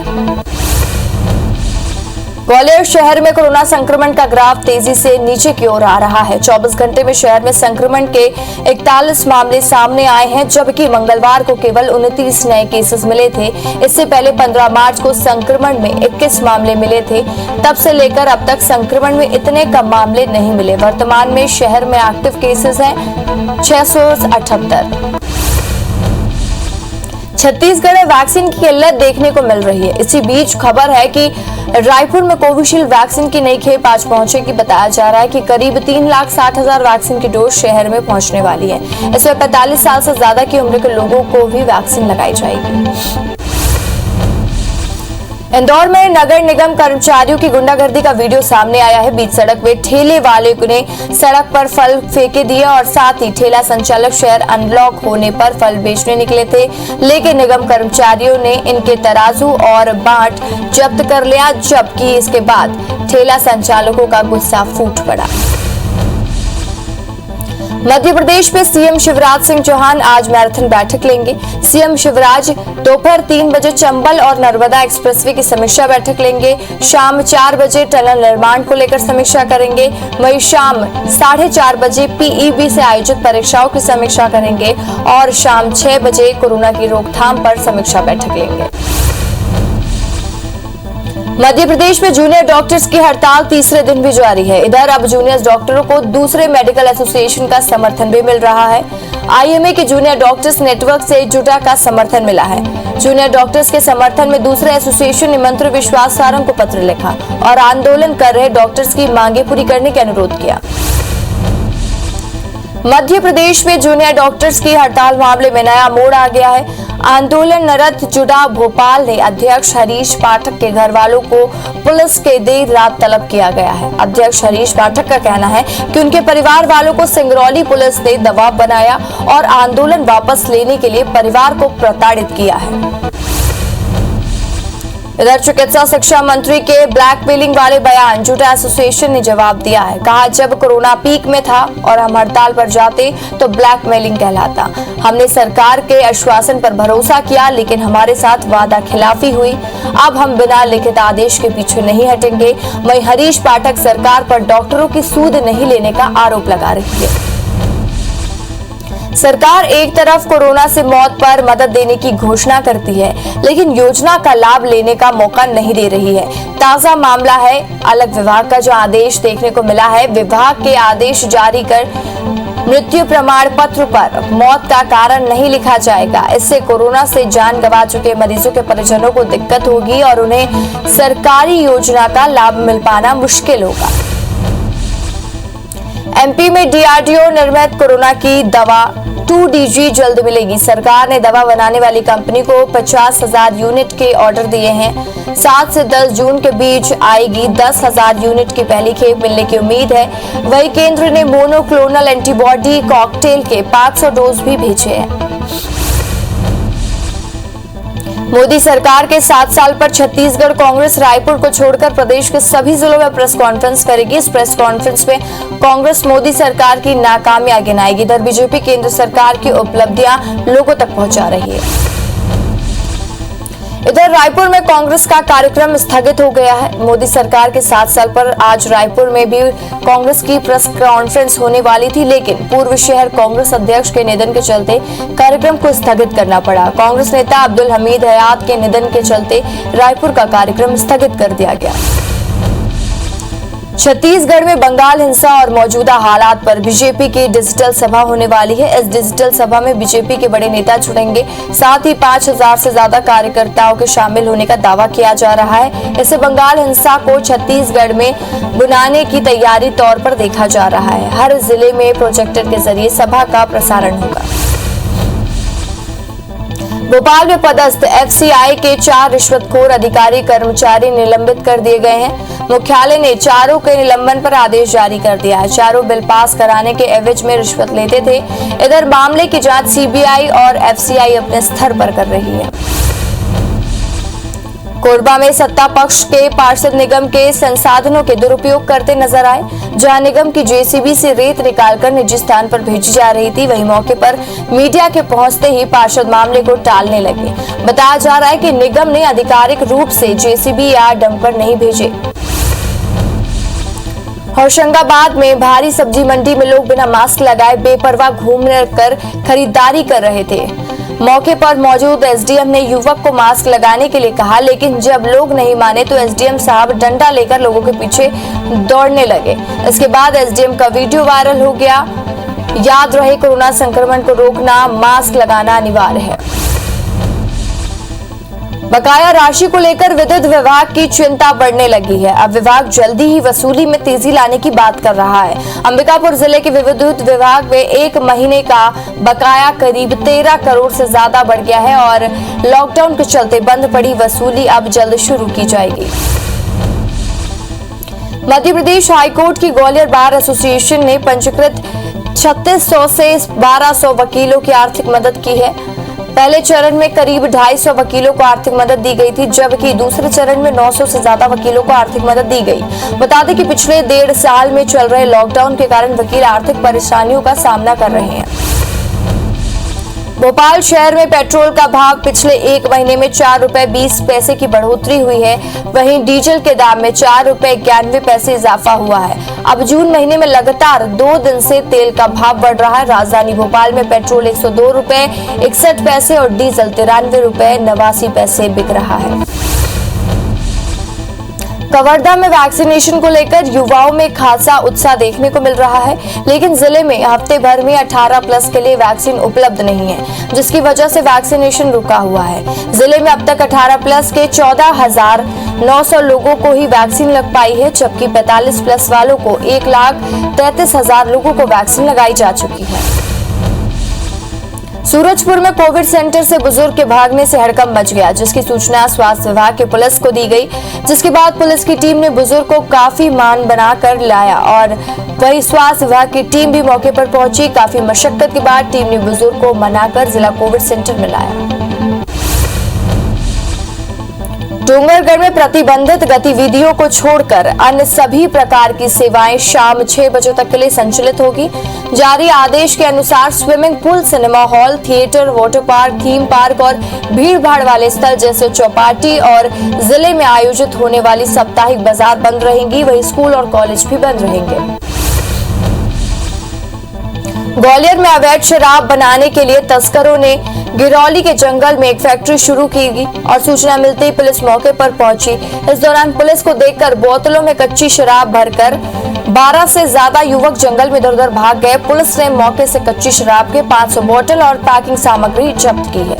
ग्वालियर शहर में कोरोना संक्रमण का ग्राफ तेजी से नीचे की ओर आ रहा है। 24 घंटे में शहर में संक्रमण के 41 मामले सामने आए हैं, जबकि मंगलवार को केवल 29 नए केसेस मिले थे। इससे पहले 15 मार्च को संक्रमण में 21 मामले मिले थे। तब से लेकर अब तक संक्रमण में इतने कम मामले नहीं मिले। वर्तमान में शहर में एक्टिव केसेस हैं 678। छत्तीसगढ़ में वैक्सीन की किल्लत देखने को मिल रही है। इसी बीच खबर है कि रायपुर में कोविशील्ड वैक्सीन की नई खेप आज पहुंचेगी। बताया जा रहा है कि करीब 3,60,000 वैक्सीन की डोज शहर में पहुंचने वाली है। इसमें 45 साल से ज्यादा की उम्र के लोगों को भी वैक्सीन लगाई जाएगी। इंदौर में नगर निगम कर्मचारियों की गुंडागर्दी का वीडियो सामने आया है। बीच सड़क में ठेले वाले ने सड़क पर फल फेंके दिए और साथ ही ठेला संचालक शहर अनलॉक होने पर फल बेचने निकले थे, लेकिन निगम कर्मचारियों ने इनके तराजू और बाट जब्त कर लिया। जबकि इसके बाद ठेला संचालकों का गुस्सा फूट पड़ा। मध्य प्रदेश में सीएम शिवराज सिंह चौहान आज मैराथन बैठक लेंगे। सीएम शिवराज दोपहर 3 बजे चंबल और नर्मदा एक्सप्रेसवे की समीक्षा बैठक लेंगे। शाम 4 बजे टनल निर्माण को लेकर समीक्षा करेंगे। वहीं शाम 4:30 बजे पीईबी से आयोजित परीक्षाओं की समीक्षा करेंगे और शाम 6 बजे कोरोना की रोकथाम पर समीक्षा बैठक लेंगे। मध्य प्रदेश में जूनियर डॉक्टर्स की हड़ताल तीसरे दिन भी जारी है। इधर अब जूनियर डॉक्टरों को दूसरे मेडिकल एसोसिएशन का समर्थन भी मिल रहा है। आईएमए के जूनियर डॉक्टर्स नेटवर्क से जुटा का समर्थन मिला है। जूनियर डॉक्टर्स के समर्थन में दूसरे एसोसिएशन ने मंत्री विश्वास सारंग को पत्र लिखा और आंदोलन कर रहे डॉक्टर्स की मांगे पूरी करने का अनुरोध किया। मध्य प्रदेश में जूनियर डॉक्टर्स की हड़ताल मामले में नया मोड़ आ गया है। आंदोलन नरत जुड़ा भोपाल ने अध्यक्ष हरीश पाठक के घर वालों को पुलिस के देर रात तलब किया गया है। अध्यक्ष हरीश पाठक का कहना है कि उनके परिवार वालों को सिंगरौली पुलिस ने दबाव बनाया और आंदोलन वापस लेने के लिए परिवार को प्रताड़ित किया है। इधर चिकित्सा शिक्षा मंत्री के ब्लैकमेलिंग वाले बयान जुटा एसोसिएशन ने जवाब दिया है। कहा, जब कोरोना पीक में था और हम हड़ताल पर जाते तो ब्लैकमेलिंग कहलाता। हमने सरकार के आश्वासन पर भरोसा किया, लेकिन हमारे साथ वादा खिलाफी हुई। अब हम बिना लिखित आदेश के पीछे नहीं हटेंगे। वहीं हरीश पाठक सरकार पर डॉक्टरों की सूद नहीं लेने का आरोप लगा रही है। सरकार एक तरफ कोरोना से मौत पर मदद देने की घोषणा करती है, लेकिन योजना का लाभ लेने का मौका नहीं दे रही है। ताजा मामला है अलग विभाग का, जो आदेश देखने को मिला है। विभाग के आदेश जारी कर मृत्यु प्रमाण पत्र पर मौत का कारण नहीं लिखा जाएगा। इससे कोरोना से जान गंवा चुके मरीजों के परिजनों को दिक्कत होगी और उन्हें सरकारी योजना का लाभ मिल पाना मुश्किल होगा। एमपी में डीआरडीओ निर्मित कोरोना की दवा 2DG जल्द मिलेगी। सरकार ने दवा बनाने वाली कंपनी को 50,000 यूनिट के ऑर्डर दिए हैं। 7 से 10 जून के बीच आएगी। 10,000 यूनिट की पहली खेप मिलने की उम्मीद है। वहीं केंद्र ने मोनोक्लोनल एंटीबॉडी कॉकटेल के 500 डोज भी भेजे हैं। मोदी सरकार के 7 साल पर छत्तीसगढ़ कांग्रेस रायपुर को छोड़कर प्रदेश के सभी जिलों में प्रेस कॉन्फ्रेंस करेगी। इस प्रेस कॉन्फ्रेंस में कांग्रेस मोदी सरकार की नाकामियां गिनाएगी। इधर बीजेपी केंद्र सरकार की उपलब्धियां लोगों तक पहुंचा रही है। इधर रायपुर में कांग्रेस का कार्यक्रम स्थगित हो गया है। मोदी सरकार के 7 साल पर आज रायपुर में भी कांग्रेस की प्रेस कॉन्फ्रेंस होने वाली थी, लेकिन पूर्व शहर कांग्रेस अध्यक्ष के निधन के चलते कार्यक्रम को स्थगित करना पड़ा। कांग्रेस नेता अब्दुल हमीद हयात के निधन के चलते रायपुर का कार्यक्रम स्थगित कर दिया गया। छत्तीसगढ़ में बंगाल हिंसा और मौजूदा हालात पर बीजेपी की डिजिटल सभा होने वाली है। इस डिजिटल सभा में बीजेपी के बड़े नेता जुड़ेंगे, साथ ही 5000 से ज्यादा कार्यकर्ताओं के शामिल होने का दावा किया जा रहा है। इससे बंगाल हिंसा को छत्तीसगढ़ में बुनाने की तैयारी तौर पर देखा जा रहा है। हर जिले में प्रोजेक्टर के जरिए सभा का प्रसारण होगा। भोपाल में पदस्थ एफसीआई के 4 रिश्वतखोर अधिकारी कर्मचारी निलंबित कर दिए गए हैं। मुख्यालय ने चारों के निलंबन पर आदेश जारी कर दिया है। चारों बिल पास कराने के एवज में रिश्वत लेते थे। इधर मामले की जांच सीबीआई और एफसीआई अपने स्तर पर कर रही है। कोरबा में सत्ता पक्ष के पार्षद निगम के संसाधनों के दुरुपयोग करते नजर आए। जहां निगम की जेसीबी से रेत निकालकर निजी स्थान पर भेजी जा रही थी, वहीं मौके पर मीडिया के पहुंचते ही पार्षद मामले को टालने लगे। बताया जा रहा है कि निगम ने आधिकारिक रूप से जेसीबी या डंपर नहीं भेजे। होशंगाबाद में भारी सब्जी मंडी में लोग बिना मास्क लगाए बेपरवाह घूमने कर खरीदारी कर रहे थे। मौके पर मौजूद एसडीएम ने युवक को मास्क लगाने के लिए कहा, लेकिन जब लोग नहीं माने तो एसडीएम साहब डंडा लेकर लोगों के पीछे दौड़ने लगे। इसके बाद एसडीएम का वीडियो वायरल हो गया। याद रहे, कोरोना संक्रमण को रोकना, मास्क लगाना अनिवार्य है। बकाया राशि को लेकर विद्युत विभाग की चिंता बढ़ने लगी है। अब विभाग जल्दी ही वसूली में तेजी लाने की बात कर रहा है। अंबिकापुर जिले के विद्युत विभाग में 1 महीने का बकाया करीब 13 करोड़ से ज्यादा बढ़ गया है और लॉकडाउन के चलते बंद पड़ी वसूली अब जल्द शुरू की जाएगी। मध्य प्रदेश हाईकोर्ट की ग्वालियर बार एसोसिएशन ने पंजीकृत 3600 से 1200 वकीलों की आर्थिक मदद की है। पहले चरण में करीब 250 वकीलों को आर्थिक मदद दी गई थी, जबकि दूसरे चरण में 900 से ज्यादा वकीलों को आर्थिक मदद दी गई। बता दें कि पिछले 1.5 साल में चल रहे लॉकडाउन के कारण वकील आर्थिक परेशानियों का सामना कर रहे हैं। भोपाल शहर में पेट्रोल का भाव पिछले 1 महीने में 4 रुपए 20 पैसे की बढ़ोतरी हुई है। वहीं डीजल के दाम में 4 रुपए 91 पैसे इजाफा हुआ है। अब जून महीने में लगातार 2 दिन से तेल का भाव बढ़ रहा है। राजधानी भोपाल में पेट्रोल 102 रुपए 61 पैसे और डीजल 93 रुपए 89 पैसे बिक रहा है। कवर्धा में वैक्सीनेशन को लेकर युवाओं में खासा उत्साह देखने को मिल रहा है, लेकिन जिले में हफ्ते भर में 18+ के लिए वैक्सीन उपलब्ध नहीं है, जिसकी वजह से वैक्सीनेशन रुका हुआ है। जिले में अब तक 18+ के 14,900 लोगों को ही वैक्सीन लग पाई है, जबकि 45+ वालों को 1,33,000 लोगों को वैक्सीन लगाई जा चुकी है। सूरजपुर में कोविड सेंटर से बुजुर्ग के भागने से हड़कंप मच गया, जिसकी सूचना स्वास्थ्य विभाग की पुलिस को दी गई, जिसके बाद पुलिस की टीम ने बुजुर्ग को काफी मान बनाकर लाया और वही स्वास्थ्य विभाग की टीम भी मौके पर पहुंची। काफी मशक्कत के बाद टीम ने बुजुर्ग को मनाकर जिला कोविड सेंटर में लाया। डोंगरगढ़ में प्रतिबंधित गतिविधियों को छोड़कर अन्य सभी प्रकार की सेवाएं शाम 6 बजे तक के लिए संचालित होगी। जारी आदेश के अनुसार swimming pool, cinema hall, theatre, water park, theme park और भीड़ भाड़ वाले स्थल जैसे चौपाटी और जिले में आयोजित होने वाली साप्ताहिक बाजार बंद रहेंगी। वहीं स्कूल और कॉलेज भी बंद रहेंगे। ग्वालियर में अवैध शराब बनाने के लिए तस्करों ने गिरौली के जंगल में एक फैक्ट्री शुरू की और सूचना मिलते ही पुलिस मौके पर पहुंची। इस दौरान पुलिस को देखकर बोतलों में कच्ची शराब भरकर 12 से ज्यादा युवक जंगल में इधर-उधर भाग गए। पुलिस ने मौके से कच्ची शराब के 500 बोतल और पैकिंग सामग्री जब्त की है।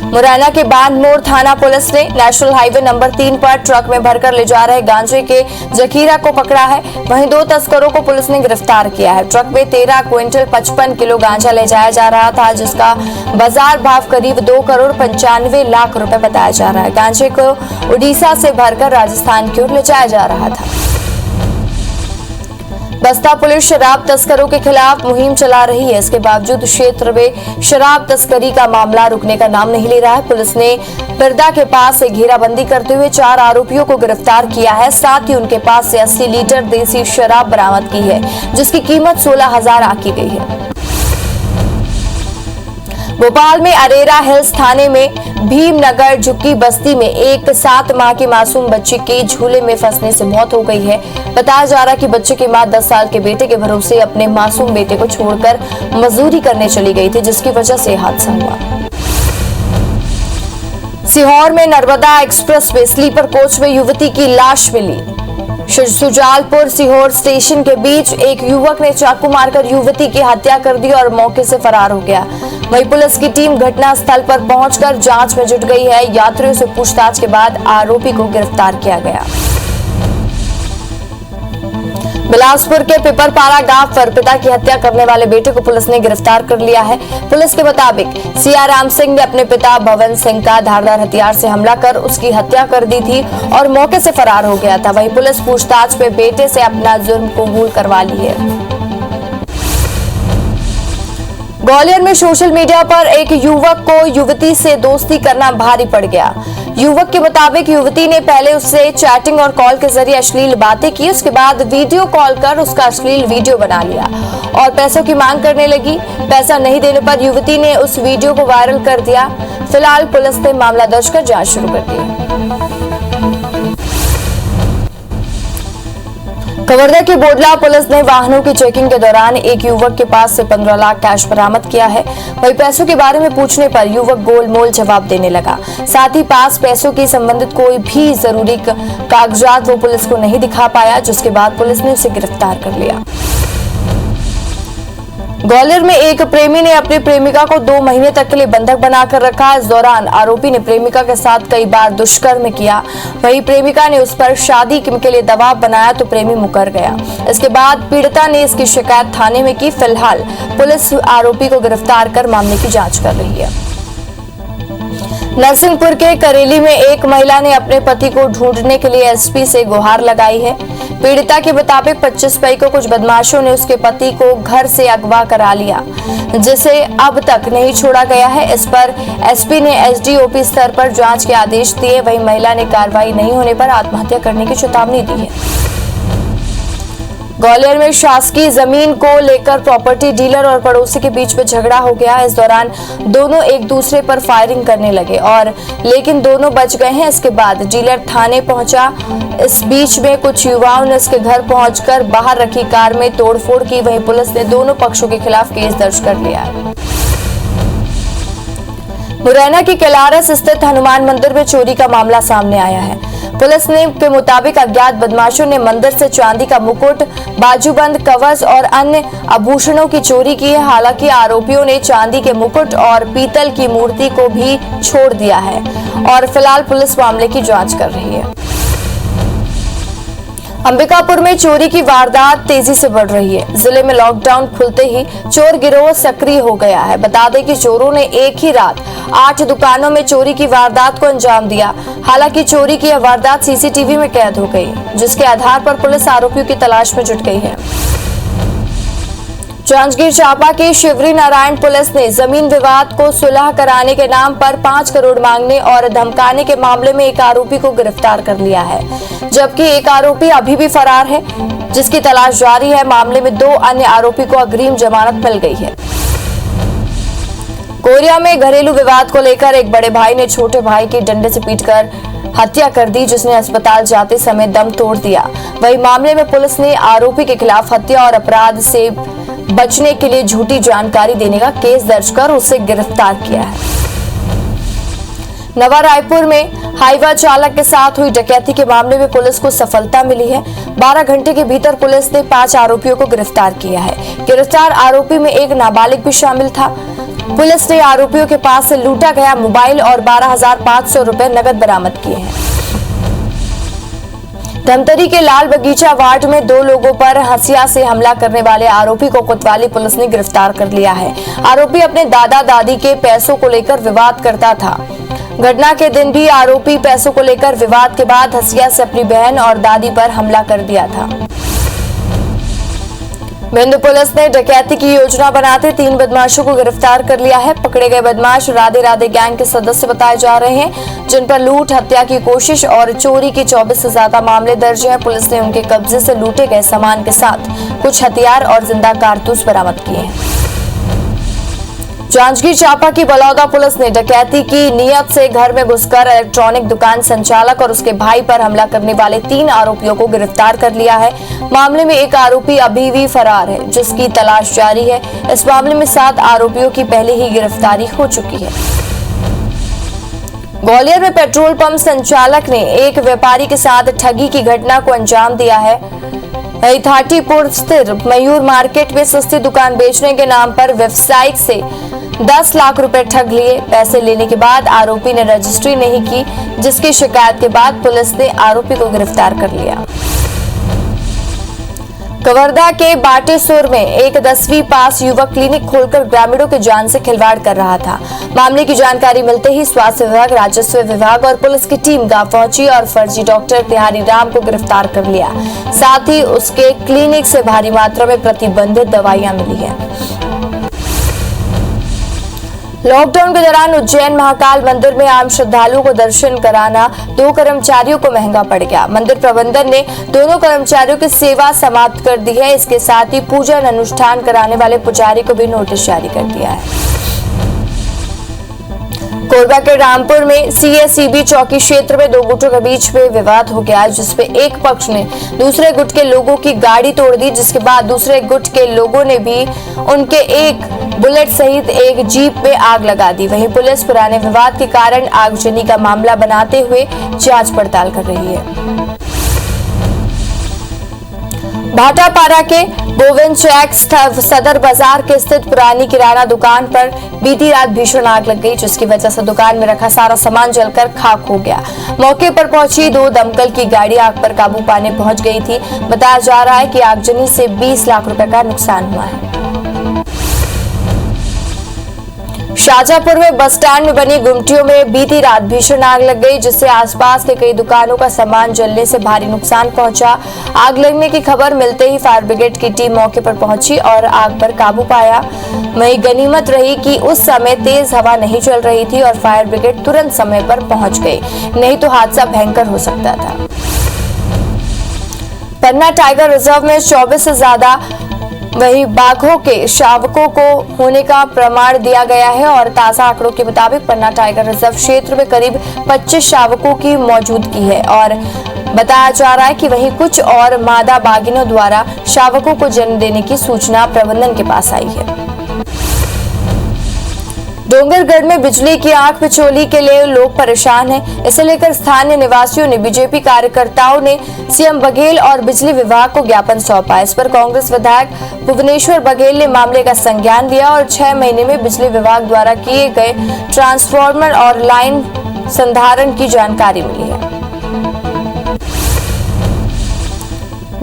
मुरैना के बांध मोड़ थाना पुलिस ने नेशनल हाईवे नंबर 3 पर ट्रक में भरकर ले जा रहे गांजे के जखीरा को पकड़ा है। वहीं 2 तस्करों को पुलिस ने गिरफ्तार किया है। ट्रक में 13 क्विंटल 55 किलो गांजा ले जाया जा रहा था, जिसका बाजार भाव करीब 2 करोड़ 95 लाख रुपए बताया जा रहा है। गांजे को उड़ीसा से भरकर राजस्थान की ओर ले जाया जा रहा था। बस्ता पुलिस शराब तस्करों के खिलाफ मुहिम चला रही है। इसके बावजूद क्षेत्र में शराब तस्करी का मामला रुकने का नाम नहीं ले रहा है। पुलिस ने पिरदा के पास से घेराबंदी करते हुए 4 आरोपियों को गिरफ्तार किया है। साथ ही उनके पास से 80 लीटर देसी शराब बरामद की है, जिसकी कीमत 16,000 आकी गई है। भोपाल में अरेरा हिल्स थाने में भीमनगर झुग्गी बस्ती में एक 7 माह की मासूम बच्ची की झूले में फंसने से मौत हो गई है। बताया जा रहा है कि बच्चे की मां 10 साल के बेटे के भरोसे अपने मासूम बेटे को छोड़कर मजदूरी करने चली गई थी, जिसकी वजह से हादसा हुआ। सीहोर में नर्मदा एक्सप्रेस वे स्लीपर कोच में युवती की लाश मिली। सुजालपुर सीहोर स्टेशन के बीच एक युवक ने चाकू मारकर युवती की हत्या कर दी और मौके से फरार हो गया। वहीं पुलिस की टीम घटनास्थल पर पहुंचकर जांच में जुट गई है। यात्रियों से पूछताछ के बाद आरोपी को गिरफ्तार किया गया। बिलासपुर के पिपरपारा गांव पर पिता की हत्या करने वाले बेटे को पुलिस ने गिरफ्तार कर लिया है। पुलिस के मुताबिक सियाराम सिंह ने अपने पिता भवन सिंह का धारदार हथियार से हमला कर उसकी हत्या कर दी थी और मौके से फरार हो गया था। वहीं पुलिस पूछताछ में बेटे से अपना जुर्म कबूल करवा ली है। ग्वालियर में सोशल मीडिया पर एक युवक को युवती से दोस्ती करना भारी पड़ गया। युवक के मुताबिक युवती ने पहले उससे चैटिंग और कॉल के जरिए अश्लील बातें की। उसके बाद वीडियो कॉल कर उसका अश्लील वीडियो बना लिया और पैसों की मांग करने लगी। पैसा नहीं देने पर युवती ने उस वीडियो को वायरल कर दिया। फिलहाल पुलिस ने मामला दर्ज कर जांच शुरू कर दी। कवर्धा की बोडला पुलिस ने वाहनों की चेकिंग के दौरान एक युवक के पास से 15 लाख कैश बरामद किया है। वहीं पैसों के बारे में पूछने पर युवक गोलमोल जवाब देने लगा। साथ ही पास पैसों की संबंधित कोई भी जरूरी कागजात वो पुलिस को नहीं दिखा पाया, जिसके बाद पुलिस ने उसे गिरफ्तार कर लिया। ग्वालियर में एक प्रेमी ने अपनी प्रेमिका को 2 महीने तक के लिए बंधक बनाकर रखा। इस दौरान आरोपी ने प्रेमिका के साथ कई बार दुष्कर्म किया। वहीं प्रेमिका ने उस पर शादी के लिए दबाव बनाया तो प्रेमी मुकर गया। इसके बाद पीड़िता ने इसकी शिकायत थाने में की। फिलहाल पुलिस आरोपी को गिरफ्तार कर मामले की जांच कर रही है। नरसिंहपुर के करेली में एक महिला ने अपने पति को ढूंढने के लिए एसपी से गुहार लगाई है। पीड़िता के मुताबिक 25 मई को कुछ बदमाशों ने उसके पति को घर से अगवा करा लिया, जिसे अब तक नहीं छोड़ा गया है। इस पर एसपी ने एसडीओपी स्तर पर जांच के आदेश दिए। वहीं महिला ने कार्रवाई नहीं होने पर आत्महत्या करने की चेतावनी दी है। ग्वालियर में शासकीय जमीन को लेकर प्रॉपर्टी डीलर और पड़ोसी के बीच में झगड़ा हो गया। इस दौरान दोनों एक दूसरे पर फायरिंग करने लगे लेकिन दोनों बच गए हैं। इसके बाद डीलर थाने पहुंचा। इस बीच में कुछ युवाओं ने उसके घर पहुंचकर बाहर रखी कार में तोड़फोड़ की। वहीं पुलिस ने दोनों पक्षों के खिलाफ केस दर्ज कर लिया है। मुरैना की केलारस स्थित हनुमान मंदिर में चोरी का मामला सामने आया है। पुलिस ने के मुताबिक अज्ञात बदमाशों ने मंदिर से चांदी का मुकुट, बाजूबंद, कवच और अन्य आभूषणों की चोरी की है। हालांकि आरोपियों ने चांदी के मुकुट और पीतल की मूर्ति को भी छोड़ दिया है और फिलहाल पुलिस मामले की जांच कर रही है। अंबिकापुर में चोरी की वारदात तेजी से बढ़ रही है। जिले में लॉकडाउन खुलते ही चोर गिरोह सक्रिय हो गया है। बता दें कि चोरों ने एक ही रात 8 दुकानों में चोरी की वारदात को अंजाम दिया। हालांकि चोरी की यह वारदात सीसीटीवी में कैद हो गई, जिसके आधार पर पुलिस आरोपियों की तलाश में जुट गई है। जांजगीर चांपा की शिवरी नारायण पुलिस ने जमीन विवाद को सुलह कराने के नाम पर 5 करोड़ मांगने और धमकाने के मामले में एक आरोपी को गिरफ्तार कर लिया है, जबकि एक आरोपी अभी भी फरार है, जिसकी तलाश जारी है। मामले में 2 अन्य आरोपी को अग्रिम जमानत मिल गई है। कोरिया में घरेलू विवाद को लेकर एक बड़े भाई ने छोटे भाई की डंडे से पीटकर हत्या कर दी, जिसने अस्पताल जाते समय दम तोड़ दिया। वहीं मामले में पुलिस ने आरोपी के खिलाफ हत्या और अपराध से बचने के लिए झूठी जानकारी देने का केस दर्ज कर उसे गिरफ्तार किया है। नवा रायपुर में हाईवा चालक के साथ हुई डकैती के मामले में पुलिस को सफलता मिली है। 12 घंटे के भीतर पुलिस ने 5 आरोपियों को गिरफ्तार किया है। गिरफ्तार आरोपी में एक नाबालिग भी शामिल था। पुलिस ने आरोपियों के पास से लूटा गया मोबाइल और 12,500 रुपए नकद बरामद किए हैं। धमतरी के लाल बगीचा वार्ड में 2 लोगों पर हंसिया से हमला करने वाले आरोपी को कोतवाली पुलिस ने गिरफ्तार कर लिया है। आरोपी अपने दादा दादी के पैसों को लेकर विवाद करता था। घटना के दिन भी आरोपी पैसों को लेकर विवाद के बाद हंसिया से अपनी बहन और दादी पर हमला कर दिया था। बिंदु पुलिस ने डकैती की योजना बनाते 3 बदमाशों को गिरफ्तार कर लिया है। पकड़े गए बदमाश राधे राधे गैंग के सदस्य बताए जा रहे हैं, जिन पर लूट, हत्या की कोशिश और चोरी के 24 से ज्यादा मामले दर्ज हैं। पुलिस ने उनके कब्जे से लूटे गए सामान के साथ कुछ हथियार और जिंदा कारतूस बरामद किए हैं। जांजगीर चांपा की बलौदा पुलिस ने डकैती की नीयत से घर में घुसकर इलेक्ट्रॉनिक दुकान संचालक और उसके भाई पर हमला करने वाले 3 आरोपियों को गिरफ्तार कर लिया है। मामले में एक आरोपी अभी भी फरार है, जिसकी तलाश जारी है। इस मामले में 7 आरोपियों की पहले ही गिरफ्तारी हो चुकी है। ग्वालियर में पेट्रोल पंप संचालक ने एक व्यापारी के साथ ठगी की घटना को अंजाम दिया है। थाटीपुर स्थित मयूर मार्केट में सस्ती दुकान बेचने के नाम पर वेबसाइट से 10 लाख रुपए ठग लिए। पैसे लेने के बाद आरोपी ने रजिस्ट्री नहीं की, जिसकी शिकायत के बाद पुलिस ने आरोपी को गिरफ्तार कर लिया। कवर्धा के बाटेसुर में एक 10वीं पास युवक क्लिनिक खोलकर ग्रामीणों की जान से खिलवाड़ कर रहा था। मामले की जानकारी मिलते ही स्वास्थ्य विभाग, राजस्व विभाग और पुलिस की टीम गांव पहुंची और फर्जी डॉक्टर तिहारी राम को गिरफ्तार कर लिया। साथ ही उसके क्लिनिक से भारी मात्रा में प्रतिबंधित दवाइयां मिली है। लॉकडाउन के दौरान उज्जैन महाकाल मंदिर में आम श्रद्धालुओं को दर्शन कराना 2 कर्मचारियों को महंगा पड़ गया। मंदिर प्रबंधन ने दोनों कर्मचारियों की सेवा समाप्त कर दी है। इसके साथ ही पूजन अनुष्ठान कराने वाले पुजारी को भी नोटिस जारी कर दिया है। कोरबा के रामपुर में सीएसईबी चौकी क्षेत्र में 2 गुटों के बीच में विवाद हो गया, जिसमें एक पक्ष ने दूसरे गुट के लोगों की गाड़ी तोड़ दी, जिसके बाद दूसरे गुट के लोगों ने भी उनके एक बुलेट सहित एक जीप में आग लगा दी। वहीं पुलिस पुराने विवाद के कारण आगजनी का मामला बनाते हुए जांच पड़ताल कर रही है। भाटापारा के गोविंद चौक सदर बाजार के स्थित पुरानी किराना दुकान पर बीती रात भीषण आग लग गई, जिसकी वजह से दुकान में रखा सारा सामान जलकर खाक हो गया। मौके पर पहुंची 2 दमकल की गाड़ी आग पर काबू पाने पहुंच गई थी। बताया जा रहा है कि आगजनी से 20 लाख रुपए का नुकसान हुआ है। शाजापुर में बस स्टैंड में बनी गुमटियों में बीती रात भीषण आग लग गई, जिससे आसपास के कई दुकानों का सामान जलने से भारी नुकसान पहुंचा। आग लगने की खबर मिलते ही फायर ब्रिगेड की टीम मौके पर पहुंची और आग पर काबू पाया। वहीं गनीमत रही कि उस समय तेज हवा नहीं चल रही थी और फायर ब्रिगेड तुरंत समय पर पहुंच गई, नहीं तो हादसा भयंकर हो सकता था। पन्ना टाइगर रिजर्व में 24 से ज्यादा वहीं बाघों के शावकों को होने का प्रमाण दिया गया है और ताजा आंकड़ों के मुताबिक पन्ना टाइगर रिजर्व क्षेत्र में करीब 25 शावकों की मौजूदगी है और बताया जा रहा है कि वहीं कुछ और मादा बाघिनों द्वारा शावकों को जन्म देने की सूचना प्रबंधन के पास आई है। डोंगरगढ़ में बिजली की आंख बिचौली के लिए लोग परेशान हैं। इसे लेकर स्थानीय निवासियों ने बीजेपी कार्यकर्ताओं ने सीएम बघेल और बिजली विभाग को ज्ञापन सौंपा। इस पर कांग्रेस विधायक भुवनेश्वर बघेल ने मामले का संज्ञान लिया और 6 महीने में बिजली विभाग द्वारा किए गए ट्रांसफार्मर और लाइन संधारण की जानकारी मिली है।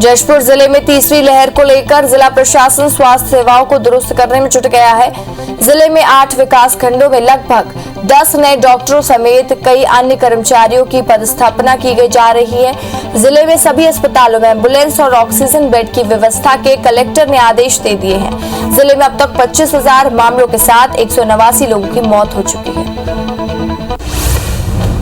जशपुर जिले में तीसरी लहर को लेकर जिला प्रशासन स्वास्थ्य सेवाओं को दुरुस्त करने में जुट गया है। जिले में 8 विकास खंडों में लगभग 10 नए डॉक्टरों समेत कई अन्य कर्मचारियों की पदस्थापना की गई जा रही है। जिले में सभी अस्पतालों में एम्बुलेंस और ऑक्सीजन बेड की व्यवस्था के कलेक्टर ने आदेश दे दिए हैं। जिले में अब तक 25,000 मामलों के साथ 189 लोगों की मौत हो चुकी है।